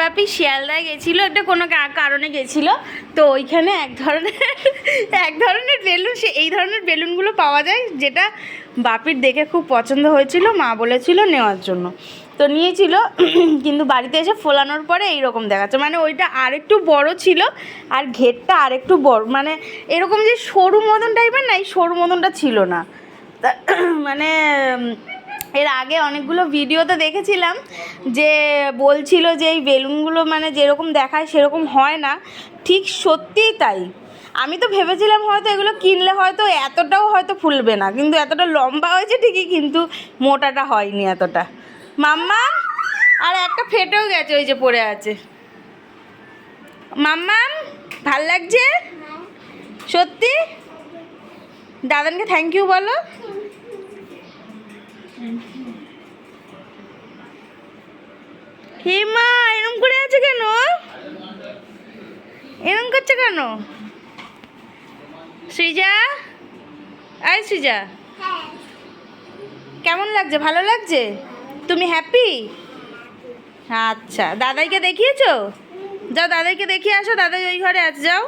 বাপি শিয়ালদায় গেছিলো, একটা কোনো কারণে গেছিলো। তো ওইখানে এক ধরনের বেলুন, এই ধরনের বেলুনগুলো পাওয়া যায়, যেটা বাপির দেখে খুব পছন্দ হয়েছিল, মা বলেছিল নেওয়ার জন্য। তো নিয়েছিল, কিন্তু বাড়িতে এসে ফোলানোর পরে এইরকম দেখাচ্ছে, মানে ওইটা আরেকটু বড় ছিল আর ঘেরটা আরেকটু বড়, মানে এরকম যে সরু মতন টাইপের না, এই সরু মতনটা ছিল না। তা মানে এর আগে অনেকগুলো ভিডিওতে দেখেছিলাম যে বলছিল যে এই বেলুনগুলো মানে যেরকম দেখায় সেরকম হয় না, ঠিক সত্যিই তাই। আমি তো ভেবেছিলাম হয়তো এগুলো কিনলে হয়তো এতটাও হয়তো ফুলবে না, কিন্তু এতটা লম্বা হয়েছে ঠিকই, কিন্তু মোটাটা হয়নি এতটা। মাম্মা আর একটা ফেটেও গেছে, ওই যে পড়ে আছে। মাম্মা ভাল লাগছে সত্যি? দাদানকে থ্যাংক ইউ বলো। হিমা এরম করে আছে কেন? এরম করছে কেন? সৃজা, আয় সৃজা, কেমন লাগছে? ভালো লাগছে? তুমি হ্যাপি? আচ্ছা, দাদাইকে দেখিয়েছো? যাও দাদাইকে দেখিয়ে আসো, দাদাই ওই ঘরে আছে, যাও।